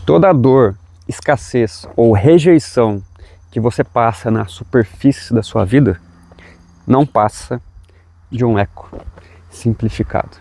Toda dor, escassez ou rejeição que você passa na superfície da sua vida não passa de um eco simplificado.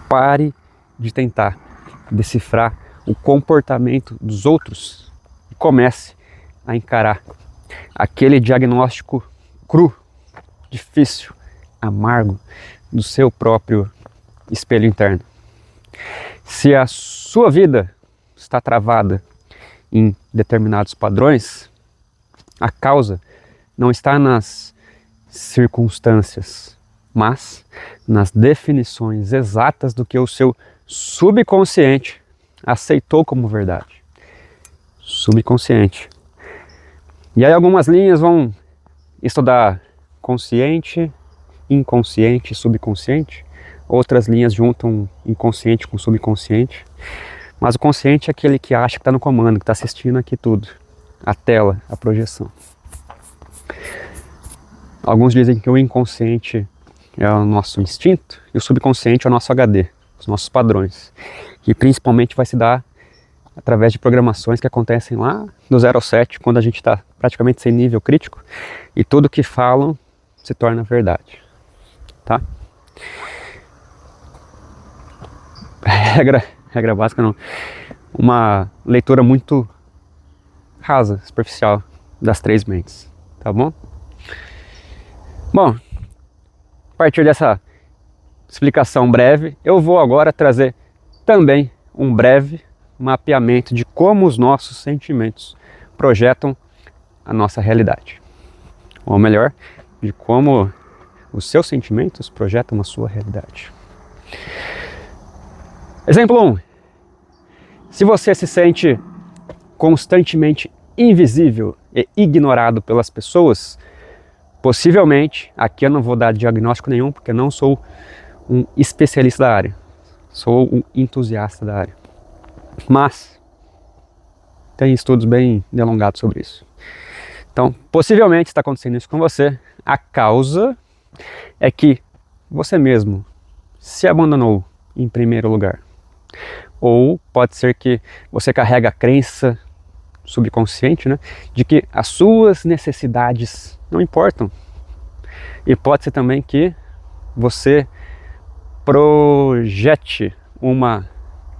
Pare de tentar decifrar o comportamento dos outros e comece a encarar aquele diagnóstico cru, difícil, amargo do seu próprio espelho interno. Se a sua vida está travada em determinados padrões, a causa não está nas circunstâncias, mas nas definições exatas do que o seu subconsciente aceitou como verdade. Subconsciente. E aí algumas linhas vão estudar consciente, inconsciente, subconsciente. Outras linhas juntam inconsciente com subconsciente. Mas o consciente é aquele que acha que está no comando, que está assistindo aqui tudo. A tela, a projeção. Alguns dizem que o inconsciente é o nosso instinto e o subconsciente é o nosso HD, os nossos padrões. Que principalmente vai se dar através de programações que acontecem lá do 0 ao 7, quando a gente está praticamente sem nível crítico e tudo que falam se torna verdade. Tá? Regra básica não. Uma leitura muito rasa, superficial das três mentes. Tá bom? Bom, a partir dessa explicação breve, eu vou agora trazer também um breve mapeamento de como os nossos sentimentos projetam a nossa realidade. Ou melhor, de como os seus sentimentos projetam a sua realidade. Exemplo 1. Se você se sente constantemente invisível e ignorado pelas pessoas, possivelmente, aqui eu não vou dar diagnóstico nenhum, porque eu não sou um especialista da área, sou um entusiasta da área. Mas tem estudos bem delongados sobre isso. Então, possivelmente está acontecendo isso com você. A causa é que você mesmo se abandonou em primeiro lugar. Ou pode ser que você carrega a crença subconsciente, né, de que as suas necessidades não importam. E pode ser também que você projete uma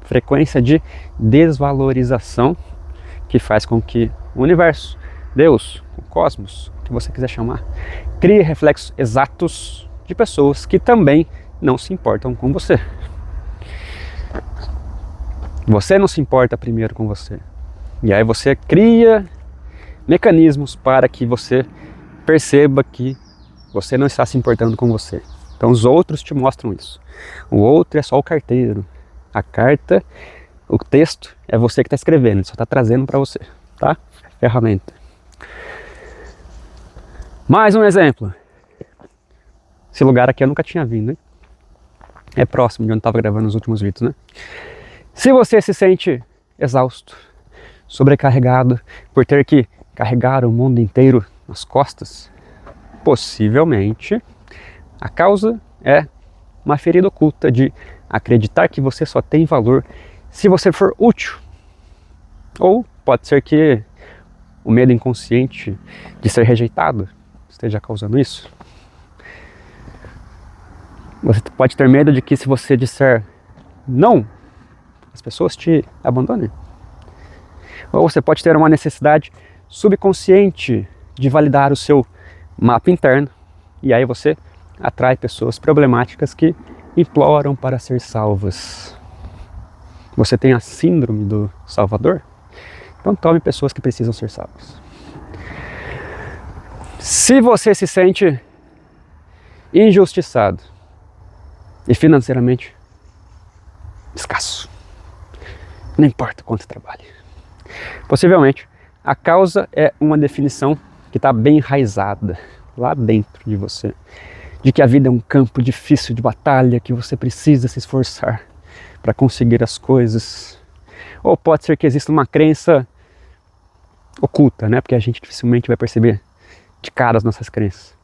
frequência de desvalorização que faz com que o universo, Deus, o cosmos, o que você quiser chamar, crie reflexos exatos de pessoas que também não se importam com você. Você não se importa primeiro com você. E aí você cria mecanismos para que você perceba que você não está se importando com você. Então os outros te mostram isso. O outro é só o carteiro. A carta, o texto, é você que está escrevendo, ele só está trazendo para você, tá? Ferramenta. Mais um exemplo. Esse lugar aqui eu nunca tinha vindo, hein? É próximo de onde eu estava gravando os últimos vídeos, né? Se você se sente exausto, sobrecarregado por ter que carregar o mundo inteiro nas costas, possivelmente a causa é uma ferida oculta de acreditar que você só tem valor se você for útil. Ou pode ser que o medo inconsciente de ser rejeitado esteja causando isso. Você pode ter medo de que se você disser não, as pessoas te abandonem. Ou você pode ter uma necessidade subconsciente de validar o seu mapa interno e aí você atrai pessoas problemáticas que imploram para ser salvas. Você tem a síndrome do Salvador? Então tome pessoas que precisam ser salvas. Se você se sente injustiçado e financeiramente escasso, não importa quanto trabalhe, possivelmente a causa é uma definição que está bem enraizada lá dentro de você, de que a vida é um campo difícil de batalha, que você precisa se esforçar para conseguir as coisas. Ou pode ser que exista uma crença oculta, né? Porque a gente dificilmente vai perceber de cara as nossas crenças.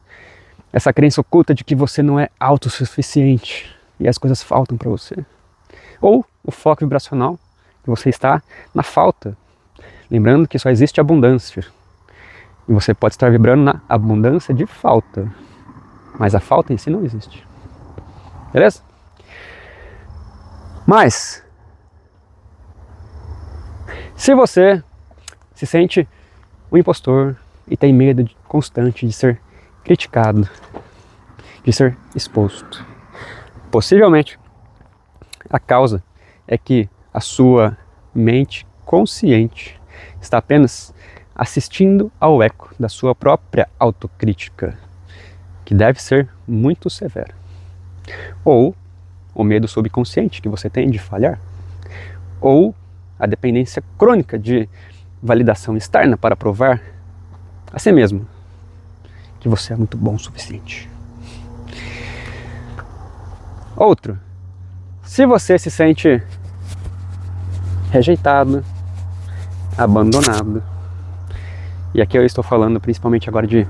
Essa crença oculta de que você não é autossuficiente e as coisas faltam para você. Ou o foco vibracional, você está na falta. Lembrando que só existe abundância. E você pode estar vibrando na abundância de falta. Mas a falta em si não existe. Beleza? Mas, se você se sente um impostor e tem medo constante de ser criticado, de ser exposto, possivelmente a causa é que a sua mente consciente está apenas assistindo ao eco da sua própria autocrítica, que deve ser muito severa. Ou o medo subconsciente que você tem de falhar. Ou a dependência crônica de validação externa para provar a si mesmo que você é muito bom o suficiente. Outro, se você se sente rejeitado, abandonado, e aqui eu estou falando principalmente agora de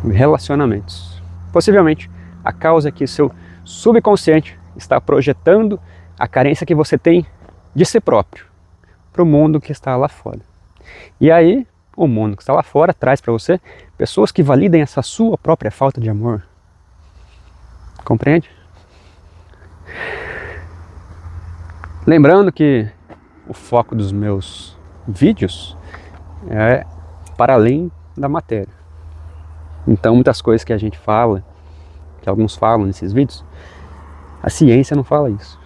relacionamentos, possivelmente a causa é que seu subconsciente está projetando a carência que você tem de si próprio para o mundo que está lá fora. E aí, o mundo que está lá fora traz para você pessoas que validem essa sua própria falta de amor. Compreende? Lembrando que o foco dos meus vídeos é para além da matéria. Então muitas coisas que a gente fala, que alguns falam nesses vídeos, a ciência não fala isso.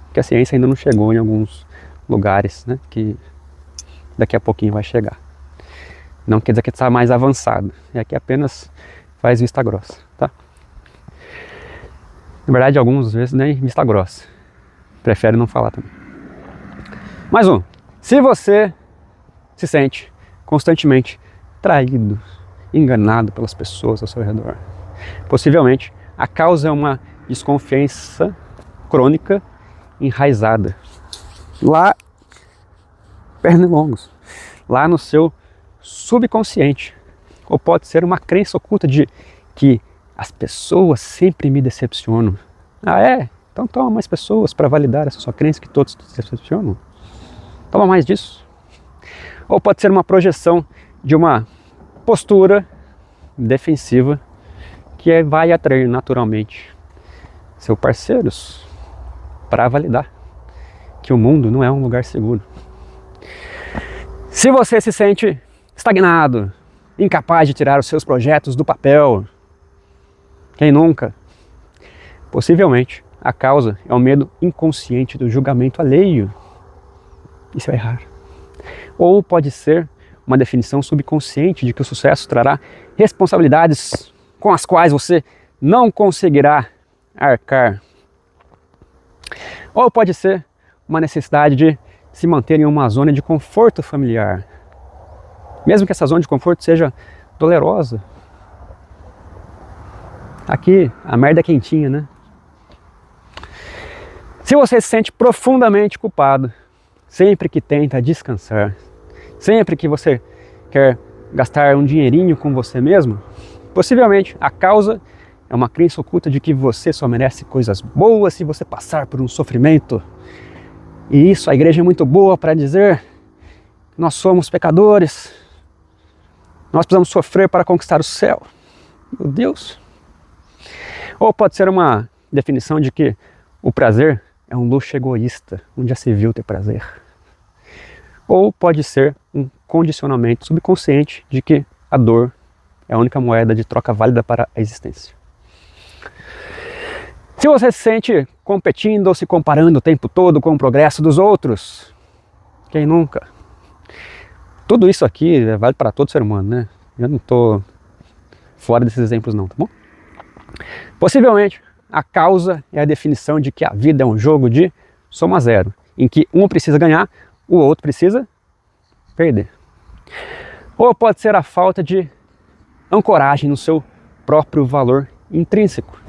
Porque a ciência ainda não chegou em alguns lugares, né, que daqui a pouquinho vai chegar. Não quer dizer que está mais avançado. E aqui apenas faz vista grossa, tá? Na verdade, algumas vezes nem vista grossa. Prefere não falar também. Mais um. Se você se sente constantemente traído, enganado pelas pessoas ao seu redor, possivelmente a causa é uma desconfiança crônica enraizada lá, pernilongos, lá no seu subconsciente. Ou pode ser uma crença oculta de que as pessoas sempre me decepcionam. Ah, é? Então toma mais pessoas para validar essa sua crença que todos te decepcionam. Toma mais disso. Ou pode ser uma projeção de uma postura defensiva que vai atrair naturalmente seus parceiros para validar que o mundo não é um lugar seguro. Se você se sente estagnado, incapaz de tirar os seus projetos do papel, quem nunca? Possivelmente a causa é o medo inconsciente do julgamento alheio. Isso é errar. Ou pode ser uma definição subconsciente de que o sucesso trará responsabilidades com as quais você não conseguirá arcar. Ou pode ser uma necessidade de se manter em uma zona de conforto familiar, mesmo que essa zona de conforto seja dolorosa. Aqui a merda é quentinha, né? Se você se sente profundamente culpado sempre que tenta descansar, sempre que você quer gastar um dinheirinho com você mesmo, possivelmente a causa é uma crença oculta de que você só merece coisas boas se você passar por um sofrimento. E isso, a igreja é muito boa para dizer que nós somos pecadores, nós precisamos sofrer para conquistar o céu. Meu Deus! Ou pode ser uma definição de que o prazer é um luxo egoísta, onde já se viu ter prazer. Ou pode ser um condicionamento subconsciente de que a dor é a única moeda de troca válida para a existência. Se você se sente competindo ou se comparando o tempo todo com o progresso dos outros, quem nunca? Tudo isso aqui vale para todo ser humano, né? Eu não estou fora desses exemplos não, tá bom? Possivelmente, a causa é a definição de que a vida é um jogo de soma zero, em que um precisa ganhar, o outro precisa perder. Ou pode ser a falta de ancoragem no seu próprio valor intrínseco.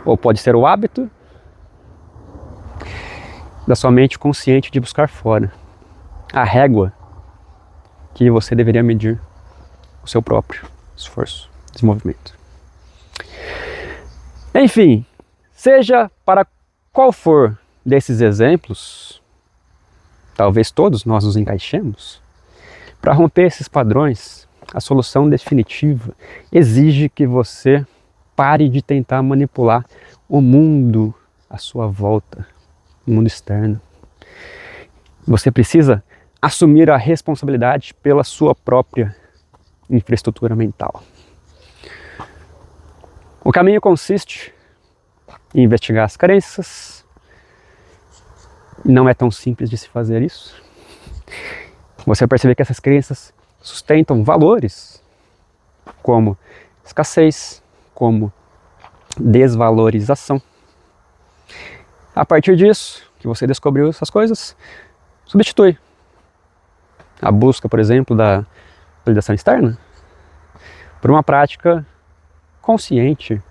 Ou pode ser o hábito da sua mente consciente de buscar fora a régua que você deveria medir o seu próprio esforço, desenvolvimento. Enfim, seja para qual for desses exemplos, talvez todos nós nos encaixemos, para romper esses padrões, a solução definitiva exige que você pare de tentar manipular o mundo à sua volta, o mundo externo. Você precisa assumir a responsabilidade pela sua própria infraestrutura mental. O caminho consiste em investigar as crenças. Não é tão simples de se fazer isso. Você vai perceber que essas crenças sustentam valores como escassez, como desvalorização. A partir disso, que você descobriu essas coisas, substitui a busca, por exemplo, da validação externa por uma prática consciente,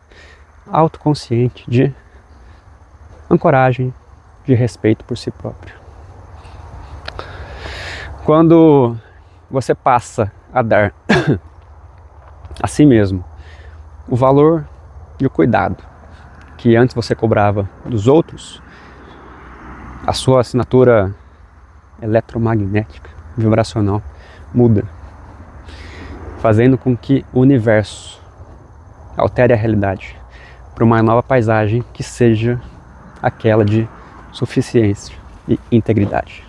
autoconsciente de ancoragem, de respeito por si próprio. Quando você passa a dar a si mesmo o valor e o cuidado que antes você cobrava dos outros, a sua assinatura eletromagnética, vibracional, muda, fazendo com que o universo altere a realidade para uma nova paisagem que seja aquela de suficiência e integridade.